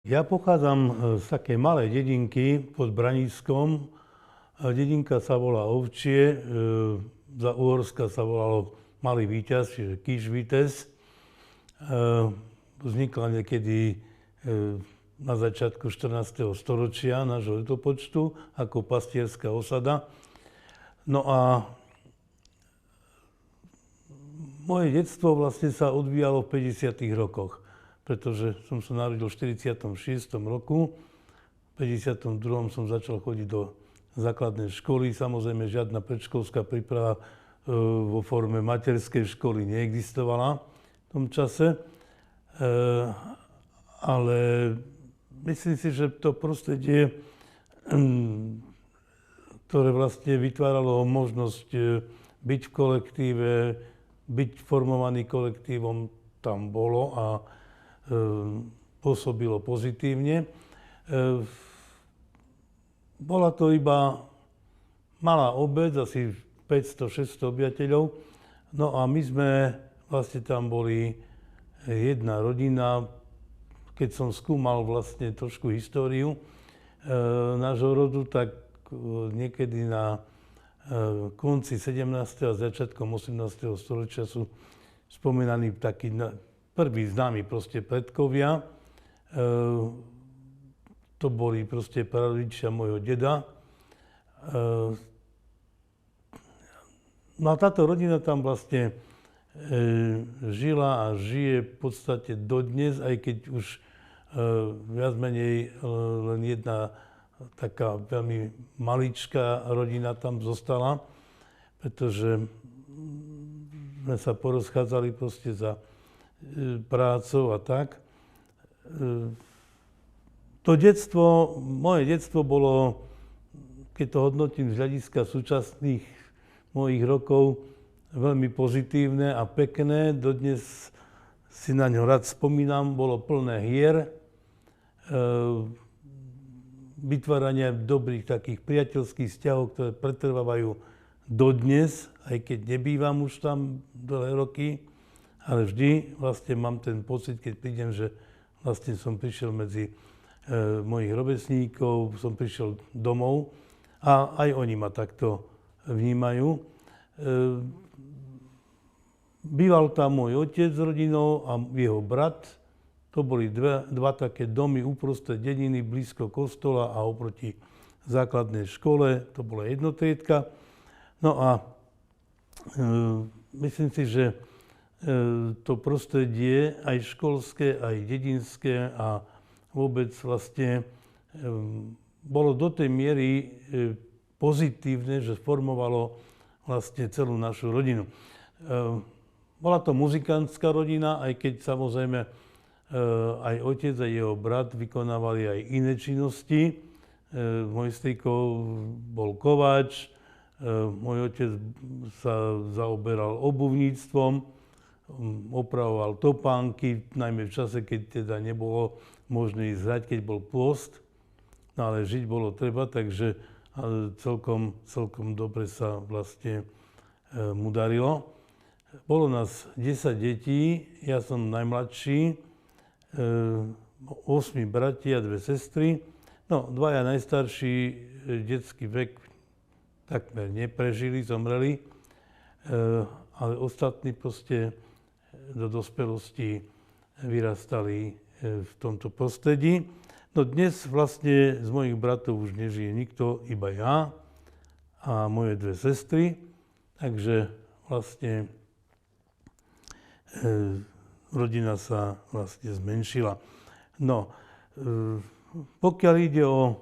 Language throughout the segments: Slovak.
Ja pochádzam z takej malej dedinky pod Braníckom. Dedinka sa volá Ovčie, za Uhorska sa volalo Malý Víťaz, čiže Kiš Vitez. Vznikla niekedy na začiatku 14. storočia nášho letopočtu ako pastierská osada. No a moje detstvo vlastne sa odvíjalo v 50. rokoch, pretože som sa narodil v 46. roku. V 52. som začal chodiť do základnej školy. Samozrejme, žiadna predškolská príprava vo forme materskej školy neexistovala v tom čase. Ale myslím si, že to prostredie, ktoré vlastne vytváralo možnosť byť v kolektíve, byť formovaný kolektívom, tam bolo a pôsobilo pozitívne. Bola to iba malá obec, asi 500-600 obyvateľov. No a my sme vlastne tam boli jedna rodina. Keď som skúmal vlastne trošku históriu nášho rodu, tak niekedy na konci 17. a začiatkom 18. storočia sú spomínaní takí prví známi proste predkovia. To boli proste prarodičia môjho deda. No a táto rodina tam vlastne žila a žije v podstate dodnes, aj keď už viac menej len jedna taká veľmi maličká rodina tam zostala, pretože sme sa porozchádzali proste za prácou a tak. To detstvo, moje detstvo bolo, keď to hodnotím z hľadiska súčasných mojich rokov, veľmi pozitívne a pekné. Dodnes si na ňo rád spomínam, bolo plné hier, vytvárania dobrých takých priateľských vzťahov, ktoré pretrvávajú dodnes, aj keď nebývam už tam dlhé roky. Ale vždy vlastne mám ten pocit, keď prídem, že vlastne som prišiel medzi mojich rovesníkov, som prišiel domov a aj oni ma takto vnímajú. Býval tam môj otec s rodinou a jeho brat. To boli dva také domy uprostred dediny, blízko kostola a oproti základnej škole. To bola jednotriedka. No a myslím si, že to prostredie, aj školské, aj dedinské a vôbec vlastne bolo do tej miery pozitívne, že formovalo vlastne celú našu rodinu. Bola to muzikantská rodina, aj keď samozrejme aj otec a jeho brat vykonávali aj iné činnosti. Môj strýko bol kováč, môj otec sa zaoberal obuvníctvom, opravoval topánky, najmä v čase, keď teda nebolo možné ísť hrať, keď bol pôst. No ale žiť bolo treba, takže celkom dobre sa vlastne mu darilo. Bolo nás 10 detí, ja som najmladší, 8 bratia a 2 sestry. No, dvaja najstarší detský vek takmer neprežili, zomreli, ale ostatní proste do dospelosti vyrastali v tomto prostredí. No dnes vlastne z mojich bratov už nežije nikto, iba ja a moje 2 sestry, takže vlastne rodina sa vlastne zmenšila. No, pokiaľ ide o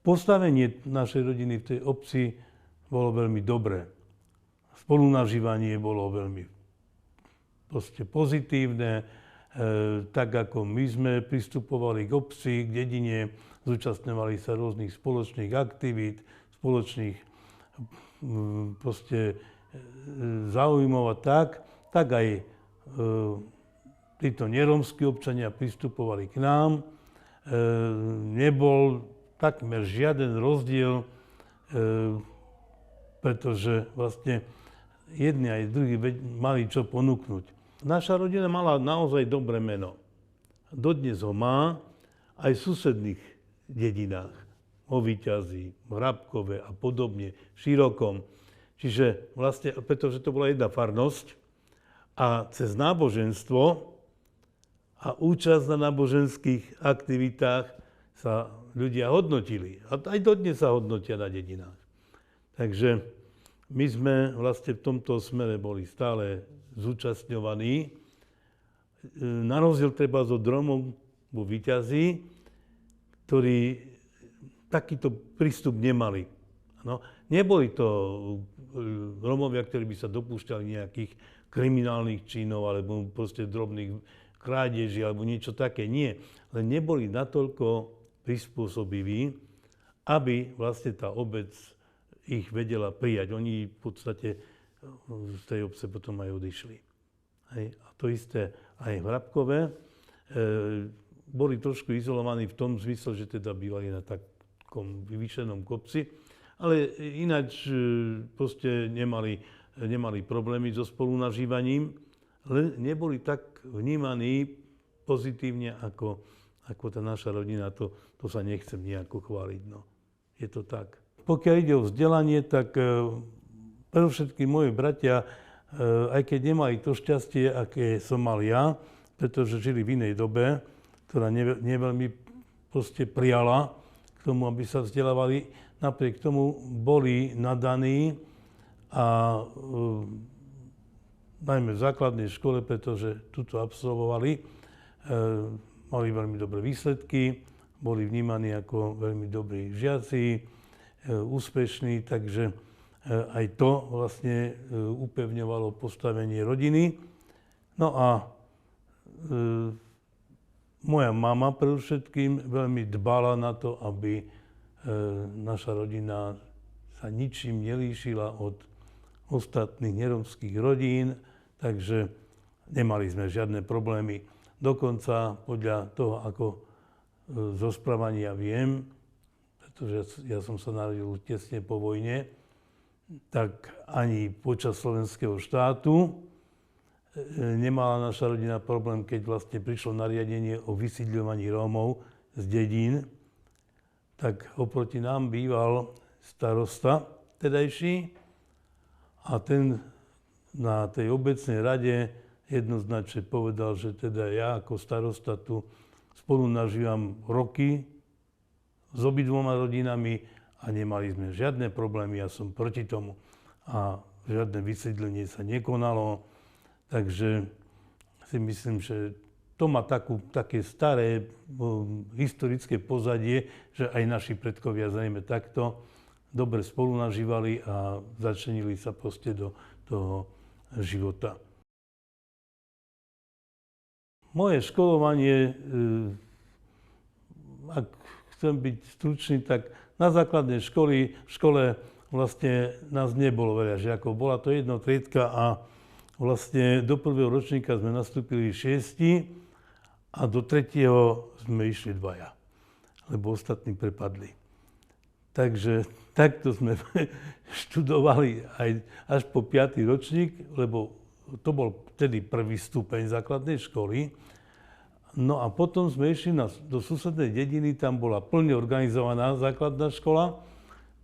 postavenie našej rodiny v tej obci, bolo veľmi dobré. Spolunažívanie bolo veľmi proste pozitívne, tak ako my sme pristupovali k obci, k dedine, zúčastňovali sa rôznych spoločných aktivít, spoločných proste záujmov a tak aj títo neromskí občania pristupovali k nám. Nebol takmer žiaden rozdiel, pretože vlastne jedni aj druhí mali čo ponúknuť. Naša rodina mala naozaj dobré meno. dodnes ho má aj v susedných dedinách. Vo Víťazi, v Hrabkove a podobne, v Širokom. Čiže vlastne, pretože to bola jedna farnosť a cez náboženstvo a účasť na náboženských aktivitách sa ľudia hodnotili. A aj dodnes sa hodnotia na dedinách. Takže my sme vlastne v tomto smere boli stále zúčastňovaní. Na rozdiel treba od Rómov vo Víťazi, ktorí takýto prístup nemali. No, neboli to Rómovia, ktorí by sa dopúšťali nejakých kriminálnych činov alebo proste drobných krádeží alebo niečo také. Nie. Len neboli natoľko prispôsobiví, aby vlastne tá obec ich vedela prijať. Oni v podstate z tej obce potom aj odišli. Hej. A to isté aj v Hrabkove. Boli trošku izolovaní v tom zmysle, že teda bývali na takom vyvýšenom kopci, ale ináč proste nemali problémy so spolunažívaním, len neboli tak vnímaní pozitívne ako tá naša rodina. To sa nechcem nejako chváliť. No. Je to tak. Pokiaľ ide o vzdelanie, tak predovšetkým moji bratia, aj keď nemali to šťastie, aké som mal ja, pretože žili v inej dobe, ktorá neveľmi proste prijala k tomu, aby sa vzdelávali, napriek tomu boli nadaní a najmä v základnej škole, pretože tuto absolvovali, mali veľmi dobré výsledky, boli vnímaní ako veľmi dobrí žiaci, úspešní, takže aj to vlastne upevňovalo postavenie rodiny. No a moja mama predovšetkým veľmi dbala na to, aby naša rodina sa ničím nelíšila od ostatných neromských rodín, takže nemali sme žiadne problémy. Dokonca podľa toho, ako zo správania viem, pretože ja som sa narodil tesne po vojne, tak ani počas slovenského štátu nemala naša rodina problém, keď vlastne prišlo nariadenie o vysídľovaní Rómov z dedín, tak oproti nám býval starosta tedajší a ten na tej obecnej rade jednoznačne povedal, že teda ja ako starosta tu spolu nažívam roky s obidvoma rodinami a nemali sme žiadne problémy, ja som proti tomu a žiadne vysídlenie sa nekonalo. Takže si myslím, že to má také staré historické pozadie, že aj naši predkovia zrejme takto dobre spolunažívali a začlenili sa proste do toho života. Moje školovanie, ak chcem byť stručný, tak na základnej škole vlastne nás nebolo veľa žiakov. Bola to jedna triedka a vlastne do prvého ročníka sme nastúpili 6 a do 3. sme išli 2, lebo ostatní prepadli. Takže takto sme študovali až po 5. ročník, lebo to bol vtedy prvý stupeň základnej školy. No a potom sme išli do susednej dediny, tam bola plne organizovaná základná škola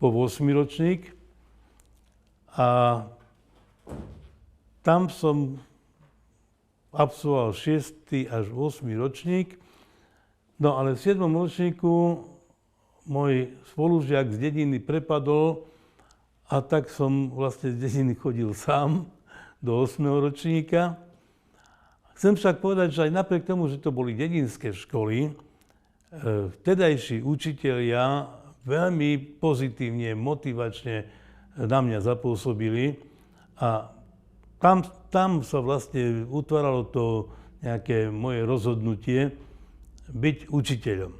po 8. ročník. A tam som absolvoval 6. až 8. ročník. No ale v 7. ročníku môj spolužiak z dediny prepadol a tak som vlastne z dediny chodil sám do 8. ročníka. Chcem však povedať, že aj napriek tomu, že to boli dedinské školy, vtedajší učitelia veľmi pozitívne, motivačne na mňa zapôsobili a tam sa vlastne utváralo to nejaké moje rozhodnutie byť učiteľom.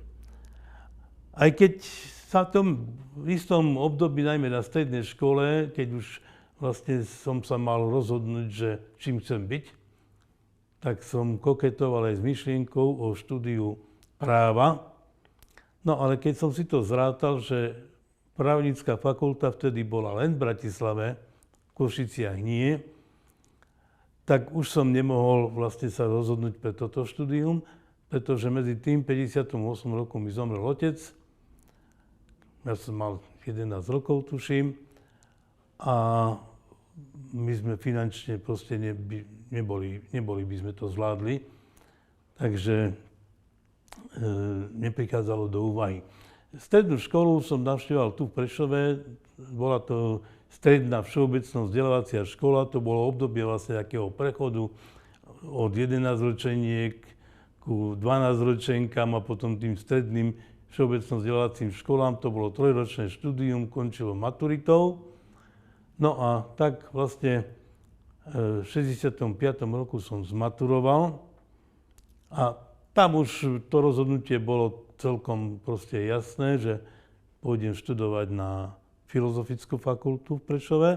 Aj keď sa v tom istom období, najmä na strednej škole, keď už vlastne som sa mal rozhodnúť, že čím chcem byť, tak som koketoval aj s myšlienkou o štúdiu práva. No ale keď som si to zrátal, že právnická fakulta vtedy bola len v Bratislave, v Košiciach nie, tak už som nemohol vlastne sa rozhodnúť pre toto štúdium, pretože medzi tým 58 rokom mi zomrel otec. Ja som mal 11 rokov, tuším. A my sme finančne proste neboli by sme to zvládli. Takže neprichádzalo do úvahy. Strednú školu som navštevoval tu v Prešove. Bola to stredná všeobecná vzdelávacia škola. To bolo obdobie vlastne takého prechodu od 11-ročeniek ku 12-ročenkám a potom tým stredným všeobecno vzdelávacím školám. To bolo trojročné štúdium, končilo maturitou. No a tak vlastne v 65. roku som zmaturoval a tam už to rozhodnutie bolo celkom proste jasné, že pôjdem študovať na Filozofickú fakultu v Prešove.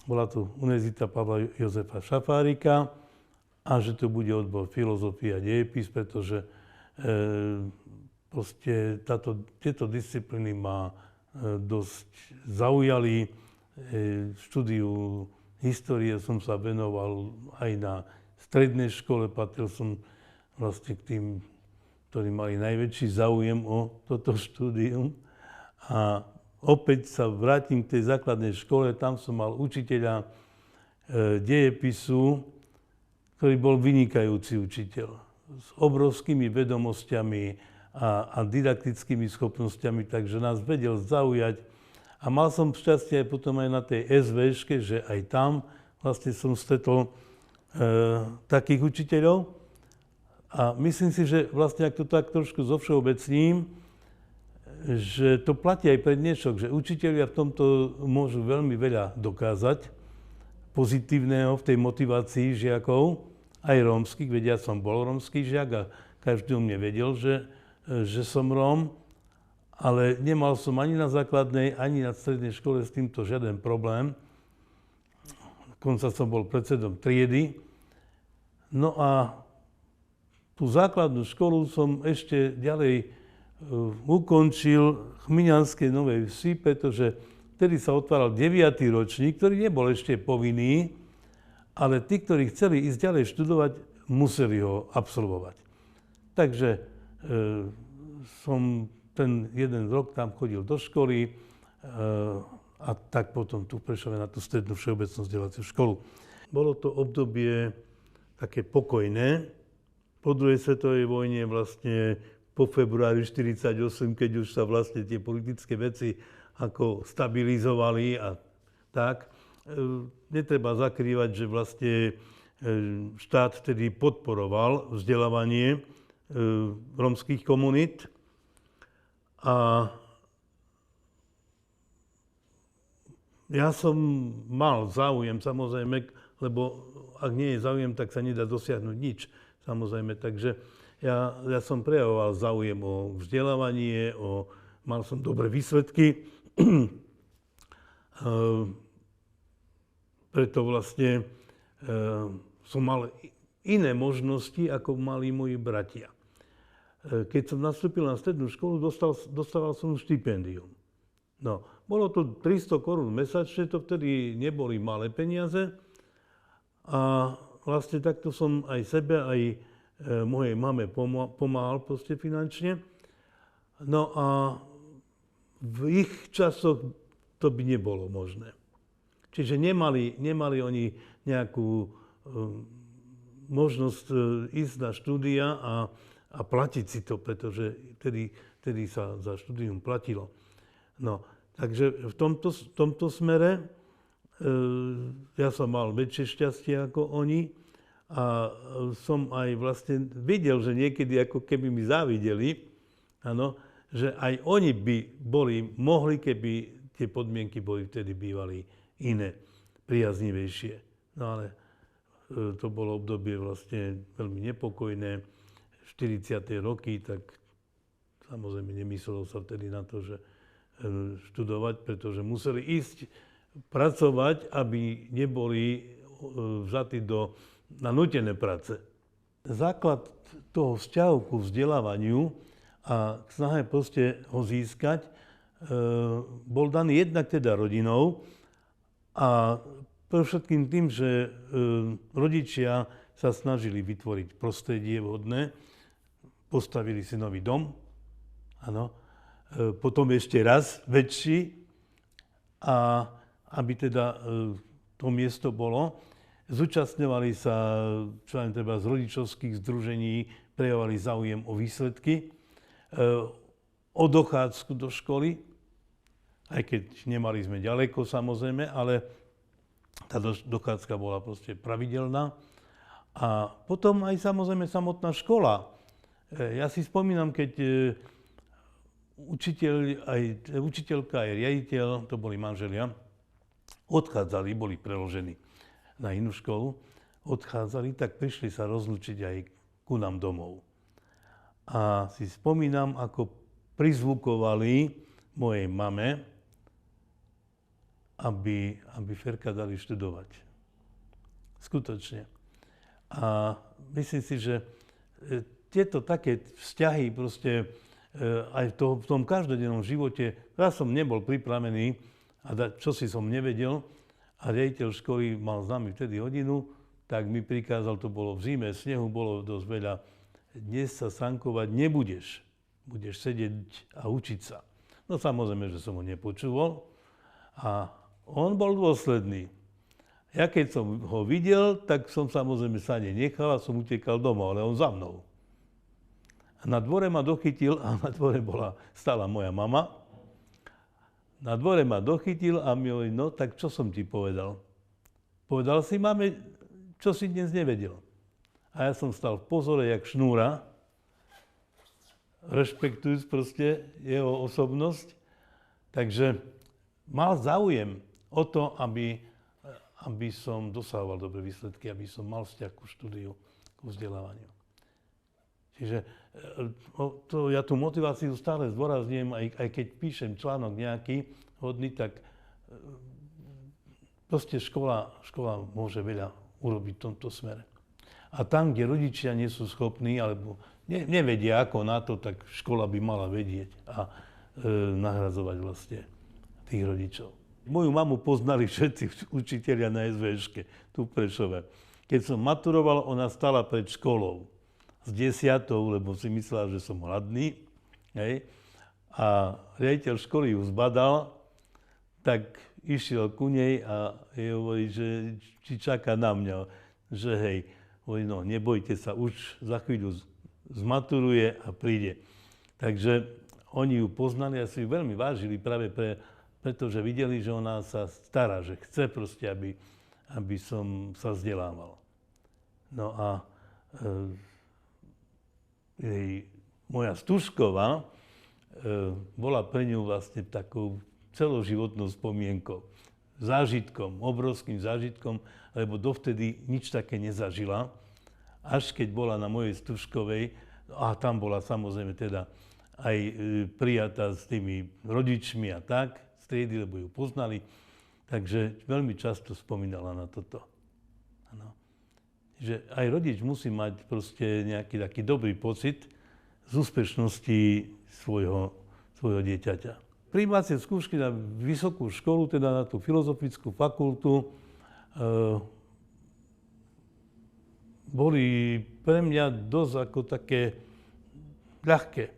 Bola to Univerzita Pavla Jozefa Šafárika a že to bude odbor filozofia a dejepis, pretože proste tieto disciplíny ma dosť zaujali. Štúdiu histórie som sa venoval aj na strednej škole, patril som vlastne k tým, ktorí mali najväčší záujem o toto štúdium. A opäť sa vrátim k tej základnej škole, tam som mal učiteľa dejepisu, ktorý bol vynikajúci učiteľ. S obrovskými vedomosťami a didaktickými schopnosťami, takže nás vedel zaujať. A mal som šťastie aj potom aj na tej SVŠke, že aj tam vlastne som stretol takých učiteľov. A myslím si, že vlastne ak to tak trošku zovšeobecním, že to platí aj pre dnešok, že učitelia v tomto môžu veľmi veľa dokázať pozitívneho v tej motivácii žiakov, aj rómskych, veď ja som bol rómsky žiak a každý o mne vedel, že som Róm, ale nemal som ani na základnej, ani na strednej škole s týmto žiaden problém. Dokonca som bol predsedom triedy. No a tú základnú školu som ešte ďalej ukončil v Chmiňanskej Novej Vsi, pretože vtedy sa otváral 9. ročník, ktorý nebol ešte povinný, ale tí, ktorí chceli ísť ďalej študovať, museli ho absolvovať. Takže som ten jeden rok tam chodil do školy a tak potom tu v Prešove na tú strednú všeobecnú vzdelávaciu školu. Bolo to obdobie také pokojné. Po druhej svetovej vojne vlastne po februári 1948, keď už sa vlastne tie politické veci ako stabilizovali a tak, netreba zakrývať, že vlastne štát vtedy podporoval vzdelávanie rómskych komunít a ja som mal záujem, samozrejme, lebo ak nie je záujem, tak sa nedá dosiahnuť nič. Samozrejme, takže ja som prejavoval záujem o vzdelávanie, mal som dobré výsledky. Preto vlastne som mal iné možnosti, ako mali moji bratia. Keď som nastúpil na strednú školu, dostával som štipendium. No, bolo to 300 korún mesačne, to vtedy neboli malé peniaze. A vlastne takto som aj sebe, aj mojej mame pomáhal proste finančne. No a v ich časoch to by nebolo možné. Čiže nemali oni nejakú možnosť ísť na štúdia a platiť si to, pretože vtedy sa za štúdium platilo. No, takže v tomto smere ja som mal väčšie šťastie ako oni a som aj vlastne videl, že niekedy ako keby mi závideli, áno, že aj oni by mohli, keby tie podmienky boli vtedy bývali iné, priaznivejšie. No ale to bolo obdobie vlastne veľmi nepokojné, 40. roky, tak samozrejme nemyslelo sa vtedy na to, že študovať, pretože museli ísť pracovať, aby neboli vzatí na nútené práce. Základ toho vzťahu ku vzdelávaniu a k snahe proste ho získať bol daný jednak teda rodinou a Predovšetkým tým, že rodičia sa snažili vytvoriť prostredie vhodné, postavili si nový dom, áno, potom ešte raz väčší, a aby teda to miesto bolo. Zúčastňovali sa, čo aj treba, z rodičovských združení, prejavovali záujem o výsledky, o dochádzku do školy, aj keď nemali sme ďaleko samozrejme, ale tá dochádzka bola proste pravidelná. A potom aj samozrejme samotná škola. Ja si spomínam, keď učiteľka aj riaditeľ, to boli manželia, odchádzali, boli preložení na inú školu, odchádzali, tak prišli sa rozlúčiť aj ku nám domov. A si spomínam, ako prizvukovali mojej mame, aby Ferka dali študovať. Skutočne. A myslím si, že tieto také vzťahy proste aj v tom každodennom živote, ja som nebol pripravený a čosi som nevedel a riaditeľ školy mal s nami vtedy hodinu, tak mi prikázal, to bolo v zime, snehu bolo dosť veľa, dnes sa sankovať nebudeš, budeš sedieť a učiť sa. No samozrejme, že som ho nepočúval a on bol dôsledný. Ja keď som ho videl, tak som samozrejme sa nenechal a som utekal domov, ale on za mnou. A na dvore ma dochytil, a na dvore stála moja mama. Na dvore ma dochytil a mi hovorí, no tak čo som ti povedal? Povedal si mame, čo si dnes nevedel. A ja som stal v pozore, jak šnúra, rešpektujúc proste jeho osobnosť. Takže mal záujem o to, aby som dosahoval dobré výsledky, aby som mal vzťah ku štúdiu, ku vzdelávaniu. Čiže ja tú motiváciu stále zdôrazňujem, aj keď píšem článok nejaký hodný, tak proste škola môže veľa urobiť v tomto smere. A tam, kde rodičia nie sú schopní, alebo nevedia ako na to, tak škola by mala vedieť a nahradzovať vlastne tých rodičov. Moju mamu poznali všetci učitelia na SVŠke, tu v Prešove. Keď som maturoval, ona stala pred školou s 10, lebo si myslela, že som hladný. Hej. A riaditeľ školy ju zbadal, tak išiel ku nej a jej hovorí, že či čaká na mňa. Že hej, hovorí, no nebojte sa, už za chvíľu zmaturuje a príde. Takže oni ju poznali a si ju veľmi vážili práve pretože videli, že ona sa stará, že chce proste, aby som sa vzdelával. No a moja Stužková bola pre ňu vlastne takou celoživotnou spomienkou, zážitkom, obrovským zážitkom, lebo dovtedy nič také nezažila. Až keď bola na mojej Stužkovej, a tam bola samozrejme teda aj prijatá s tými rodičmi a tak, z triedy, lebo ju poznali, takže veľmi často spomínala na toto. Ano. Že aj rodič musí mať proste nejaký taký dobrý pocit z úspešnosti svojho dieťaťa. Prijímacie skúšky na vysokú školu, teda na tú filozofickú fakultu, boli pre mňa dosť ako také ľahké.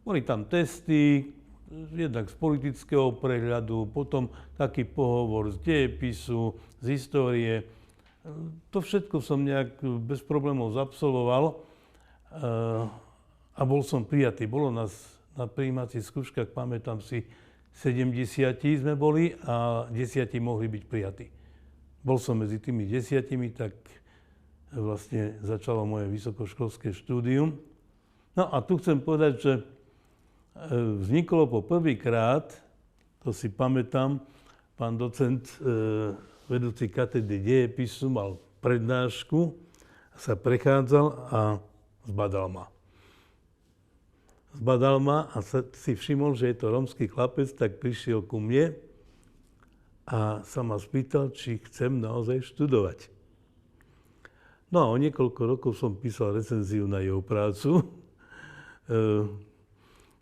Boli tam testy, jednak z politického prehľadu, potom taký pohovor z dejepisu, z histórie. To všetko som nejak bez problémov zabsolvoval a bol som prijatý. Bolo nás na prijímacích skúškach, pamätám si, 70 sme boli a 10 mohli byť prijatí. Bol som medzi tými 10, tak vlastne začalo moje vysokoškolské štúdium. No a tu chcem povedať, že vzniklo po prvýkrát, to si pamätám, pán docent, vedúci katedry dejepisu, mal prednášku, sa prechádzal a zbadal ma. Zbadal ma a si všimol, že je to rómsky chlapec, tak prišiel ku mne a sa ma spýtal, či chcem naozaj študovať. No a o niekoľko rokov som písal recenziu na jeho prácu.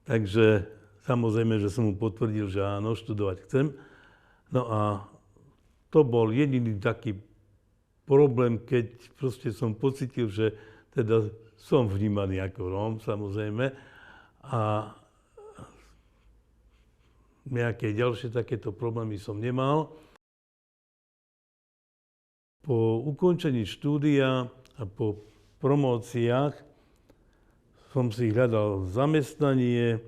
Takže samozrejme, že som mu potvrdil, že áno, študovať chcem. No a to bol jediný taký problém, keď proste som pocitil, že teda som vnímaný ako Róm, samozrejme, a nejaké ďalšie takéto problémy som nemal. Po ukončení štúdia a po promóciách som si hľadal zamestnanie,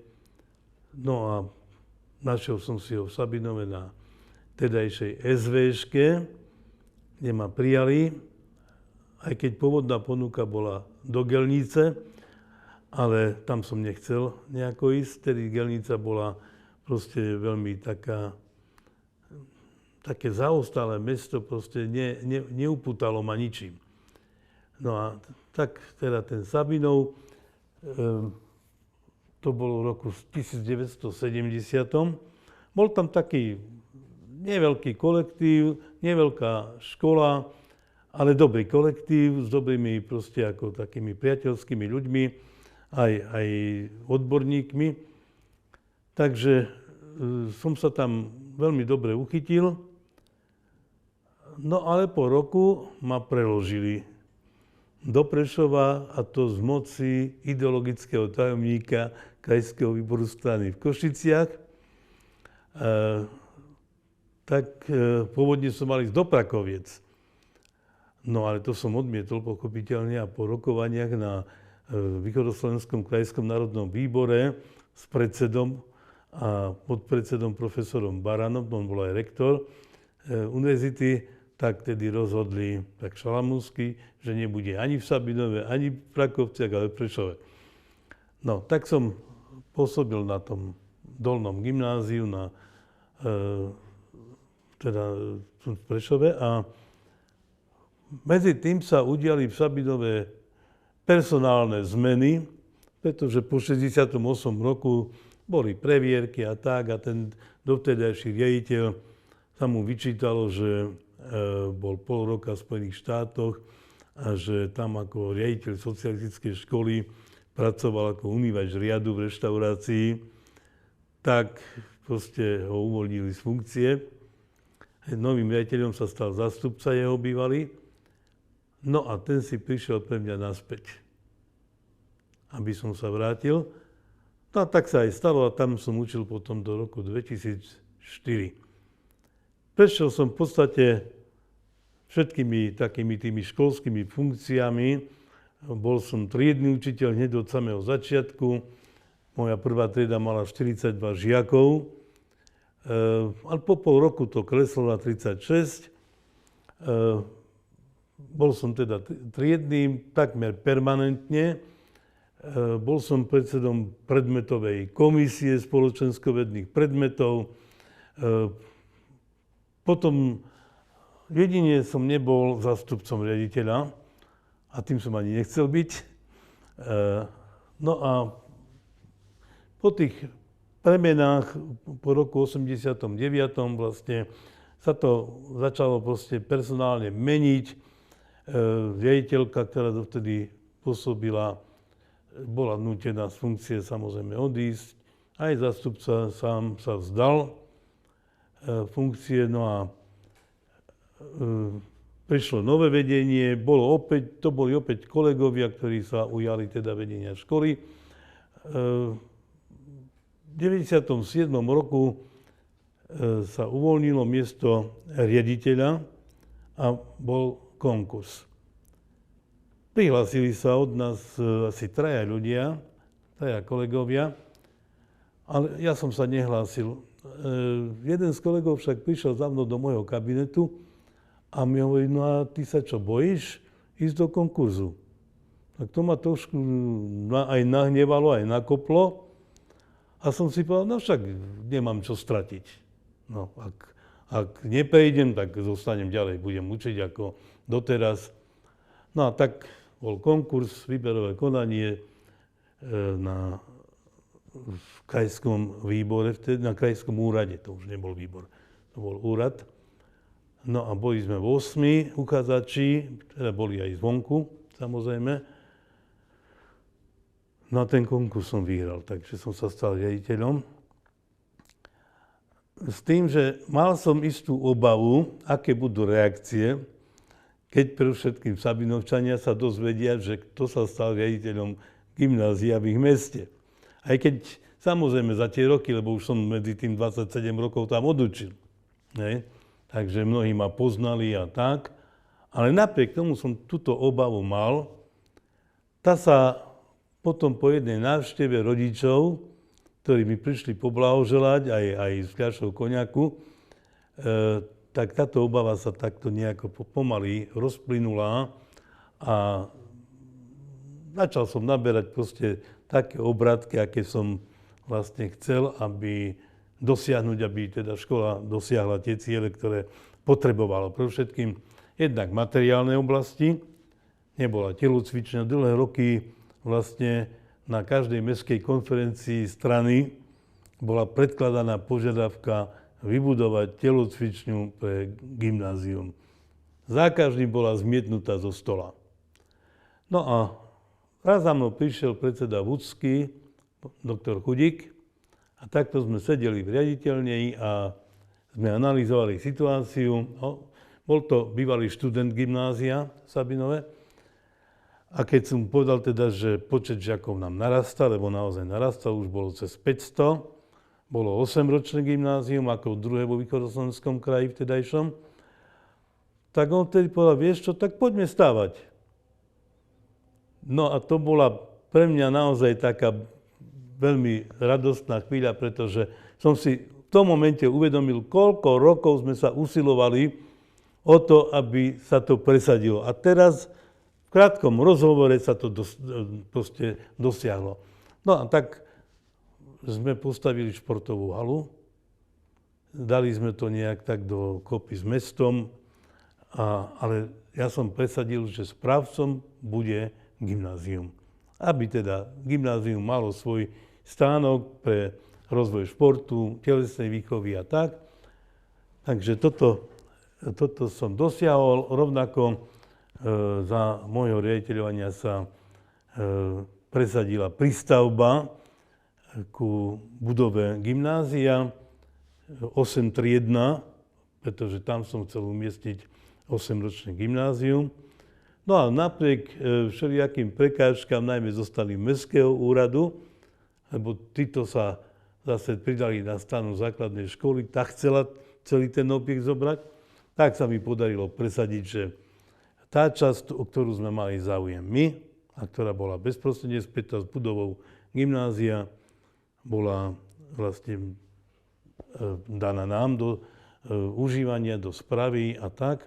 no a našiel som si ho v Sabinove na tedajšej SVŠke, kde ma prijali, aj keď pôvodná ponuka bola do Gelnice, ale tam som nechcel nejako ísť, tedy Gelnica bola proste veľmi také zaostalé mesto, proste neupútalo ma ničím. No a tak teda ten Sabinov, to bolo v roku 1970. Bol tam taký neveľký kolektív, neveľká škola, ale dobrý kolektív s dobrými proste ako takými priateľskými ľuďmi, aj odborníkmi. Takže som sa tam veľmi dobre uchytil. No ale po roku ma preložili do Prešova, a to z moci ideologického tajomníka Krajského výboru strany v Košiciach. Tak pôvodne som mal ísť do Prakoviec. No ale to som odmietol pochopiteľne a po rokovaniach na Východoslovenskom krajskom národnom výbore s predsedom a podpredsedom profesorom Baranom, on bol aj rektor univerzity, tak tedy rozhodli tak šalamúnsky, že nebude ani v Sabinove, ani v Prakovciach, ale v Prešove. No, tak som pôsobil na tom dolnom gymnáziu, teda v Prešove, a medzi tým sa udiali v Sabinove personálne zmeny, pretože po 68. roku boli previerky a tak, a ten dovtedajší riaditeľ sa mu vyčítalo, že bol pol roka v Spojených štátoch a že tam ako riaditeľ socialistickej školy pracoval ako umývač riadu v reštaurácii, tak proste ho uvoľnili z funkcie. Novým riaditeľom sa stal zástupca jeho bývalý. No a ten si prišiel pre mňa naspäť, aby som sa vrátil. No a tak sa aj stalo a tam som učil potom do roku 2004. Prešiel som v podstate všetkými takými tými školskými funkciami. Bol som triedny učiteľ hneď od samého začiatku. Moja prvá trieda mala 42 žiakov, ale po pol roku to kleslo na 36. Bol som teda triednym takmer permanentne. Bol som predsedom predmetovej komisie spoločenskovedných predmetov. Potom jedine som nebol zástupcom riaditeľa a tým som ani nechcel byť. No a po tých premenách po roku 89. vlastne sa to začalo proste personálne meniť. Riaditeľka, ktorá dovtedy pôsobila, bola nútená z funkcie samozrejme odísť. Aj zástupca sám sa vzdal funkcie, no a prišlo nové vedenie, to boli opäť kolegovia, ktorí sa ujali teda vedenia školy. V 97. roku sa uvoľnilo miesto riaditeľa a bol konkurs. Prihlásili sa od nás asi traja kolegovia, ale ja som sa nehlásil. Jeden z kolegov však prišiel za mnou do môjho kabinetu a mi hovorí, no a ty sa čo, bojíš ísť do konkurzu? Tak to ma trošku aj nahnevalo, aj nakoplo. A som si povedal, no však nemám čo stratiť. No, ak neprejdem, tak zostanem ďalej, budem učiť ako doteraz. No a tak bol konkurs, výberové konanie v krajskom výbore, na krajskom úrade, to už nebol výbor, to bol úrad. No a boli sme 8 uchádzači, teda boli aj zvonku, samozrejme. No a ten konkurs som vyhral, takže som sa stal riaditeľom. s tým, že mal som istú obavu, aké budú reakcie, keď pre všetkým Sabinovčania sa dozvedia, že kto sa stal riaditeľom gymnázia v ich meste. Aj keď samozrejme za tie roky, lebo už som medzi tým 27 rokov tam odučil. Ne? Takže mnohí ma poznali a tak. Ale napriek tomu som túto obavu mal. Tá sa potom po jednej návšteve rodičov, ktorí mi prišli poblahoželať aj s fľašou koniaku, tak táto obava sa takto nejako pomaly rozplynula a začal som naberať proste také obratky, aké som vlastne chcel, aby dosiahnuť, aby teda škola dosiahla tie ciele, ktoré potrebovala. Pre všetkým jednak materiálnej oblasti, nebola telocvičňa, dlhé roky vlastne na každej mestskej konferencii strany bola predkladaná požiadavka vybudovať telocvičňu pre gymnázium. Za každým bola zmietnutá zo stola. No a raz za mnou prišiel predseda Vúcky, doktor Chudík, a takto sme sedeli v riaditeľni a sme analyzovali situáciu. Bol to bývalý študent gymnázia v Sabinove. A keď som povedal teda, že počet žiakov nám narastá, lebo naozaj narastal, už bolo cez 500, bolo 8-ročné gymnázium, ako druhé vo východoslovenskom kraji vtedajšom, tak on vtedy povedal, vieš čo, tak poďme stávať. No a to bola pre mňa naozaj taká veľmi radostná chvíľa, pretože som si v tom momente uvedomil, koľko rokov sme sa usilovali o to, aby sa to presadilo. A teraz v krátkom rozhovore sa to proste dosiahlo. No a tak sme postavili športovú halu, dali sme to nejak tak do kopy s mestom, ale ja som presadil, že správcom bude gymnázium. Aby teda gymnázium malo svoj stánok pre rozvoj športu, telesnej výchovy a tak. Takže toto som dosiahol. Rovnako za môjho riaditeľovania sa presadila prístavba ku budove gymnázia 8-triedna, pretože tam som chcel umiestniť 8-ročné gymnázium. No a napriek všelijakým prekážkam, najmä zo strany Mestského úradu, lebo títo sa zase pridali na stranu základnej školy, tak chcela celý ten objekt zobrať, tak sa mi podarilo presadiť, že tá časť, o ktorú sme mali záujem my, a ktorá bola bezprostredne spätá s budovou gymnázia, bola vlastne daná nám do užívania, do správy a tak.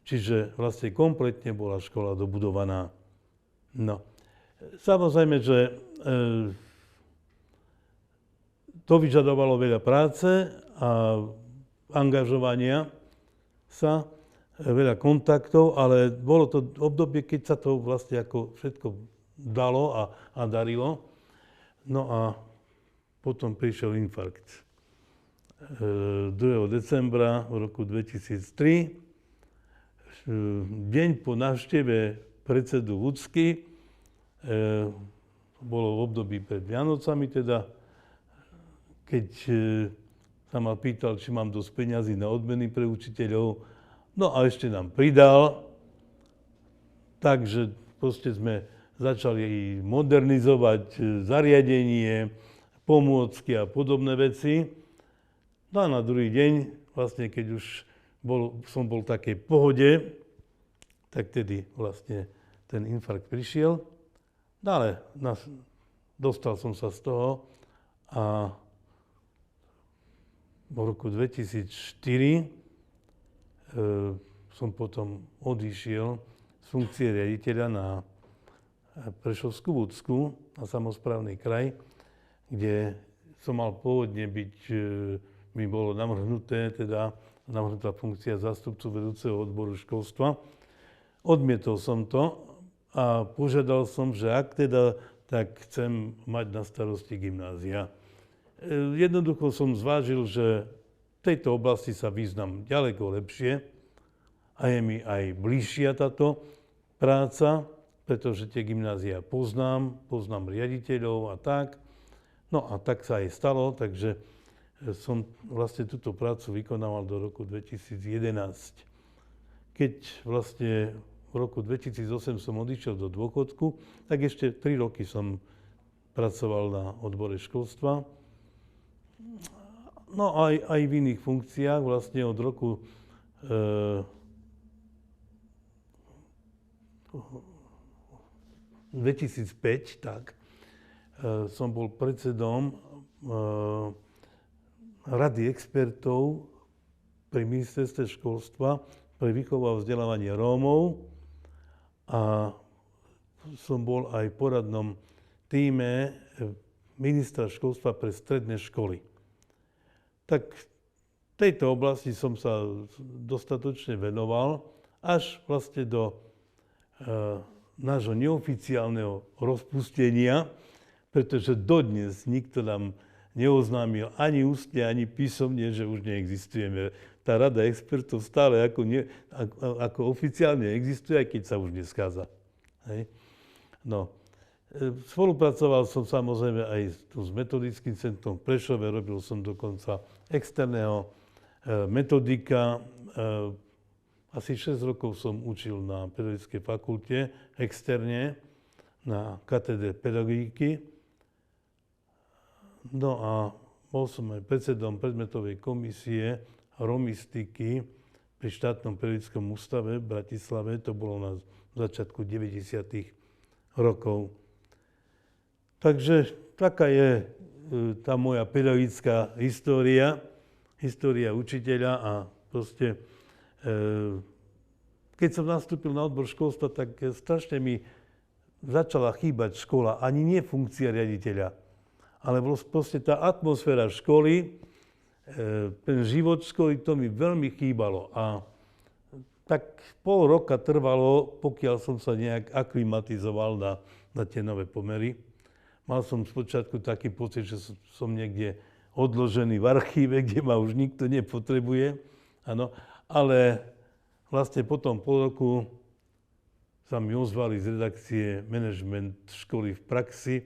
Čiže vlastne kompletne bola škola dobudovaná. No, samozrejme, že to vyžadovalo veľa práce a angažovania sa, veľa kontaktov, ale bolo to obdobie, keď sa to vlastne ako všetko dalo a darilo. No a potom prišiel infarkt. 2. decembra v roku 2003, deň po návšteve predsedu Vúcky, bolo v období pred Vianocami teda, keď sa ma pýtal, či mám dosť peňazí na odmeny pre učiteľov, no a ešte nám pridal, takže proste sme začali modernizovať zariadenie, pomôcky a podobné veci. No a na druhý deň, vlastne keď už som bol v takej pohode, tak tedy vlastne ten infarkt prišiel. No ale dostal som sa z toho a v roku 2004 som potom odišiel z funkcie riaditeľa na Prešovskú Vúcku, na samosprávny kraj, kde som mal pôvodne byť, mi bolo navrhnutá funkcia zástupcu vedúceho odboru školstva. Odmietol som to a požiadal som, že ak teda, tak chcem mať na starosti gymnázia. Jednoducho som zvážil, že v tejto oblasti sa význam ďaleko lepšie a je mi aj bližšia táto práca, pretože tie gymnázia poznám riaditeľov a tak. No a tak sa aj stalo, takže som vlastne túto prácu vykonával do roku 2011. Keď vlastne v roku 2008 som odišiel do dôchodku, tak ešte 3 roky som pracoval na odbore školstva. No aj v iných funkciách, vlastne od roku 2005, tak, som bol predsedom Rady expertov pri ministerstve školstva pre výchovu a vzdelávanie Rómov a som bol aj v poradnom tíme ministra školstva pre stredné školy. Tak v tejto oblasti som sa dostatočne venoval až vlastne do nášho neoficiálneho rozpustenia, pretože dodnes nikto nám neoznámil ani ústne, ani písomne, že už neexistujeme. Tá rada expertov stále ako oficiálne existuje, aj keď sa už neskáza. Hej. No. Spolupracoval som samozrejme aj s metodickým centrom v Prešove, robil som dokonca externého metodika. Asi 6 rokov som učil na pedagogickej fakulte externe na katedre pedagogiky. No a bol som aj predsedom predmetovej komisie romistiky pri štátnom pedagogickom ústave v Bratislave. To bolo na začiatku 90. rokov. Takže taká je tá moja pedagogická história učiteľa a proste keď som nastúpil na odbor školstva, tak strašne mi začala chýbať škola, ani nie funkcia riaditeľa, ale proste tá atmosféra školy, ten život školy, to mi veľmi chýbalo. A tak pol roka trvalo, pokiaľ som sa nejak aklimatizoval na tie nové pomery. Mal som spočiatku taký pocit, že som niekde odložený v archíve, kde ma už nikto nepotrebuje. Áno. Ale vlastne potom pol roku sa mi ozvali z redakcie Management školy v praxi,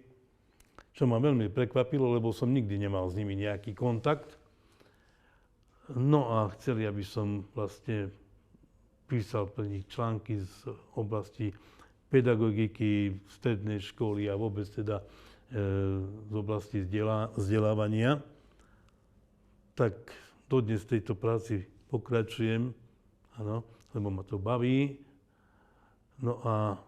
čo ma veľmi prekvapilo, lebo som nikdy nemal s nimi nejaký kontakt. No a chceli, aby som vlastne písal pre nich články z oblasti pedagogiky, strednej školy a vôbec teda z oblasti vzdelávania. Tak dodnes v tejto práci pokračujem, áno, lebo ma to baví. No a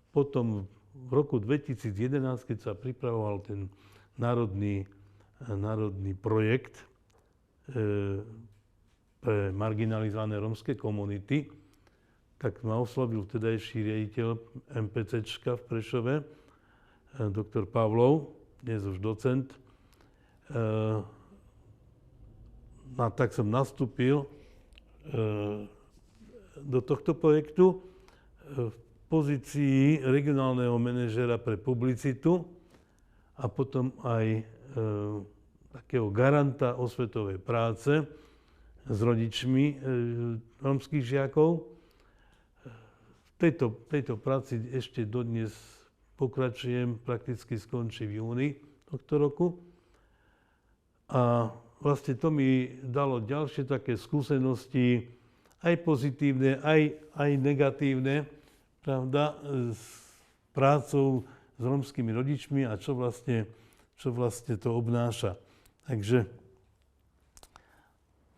potom v roku 2011, keď sa pripravoval ten národný projekt pre marginalizované rómske komunity, tak ma oslovil vtedajší riaditeľ MPCčka v Prešove, doktor Pavlov, dnes už docent. A tak som nastúpil do tohto projektu v pozícii regionálneho manažéra pre publicitu a potom aj takého garanta osvetovej práce s rodičmi rómskych žiakov. V tejto práci ešte dodnes pokračujem, prakticky skončí v júni tohto roku. A vlastne to mi dalo ďalšie také skúsenosti, aj pozitívne, aj negatívne, pravda, s prácou s rómskymi rodičmi a čo vlastne to obnáša. Takže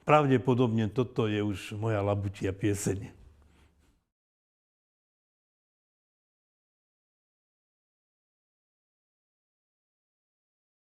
pravdepodobne toto je už moja labutia pieseň.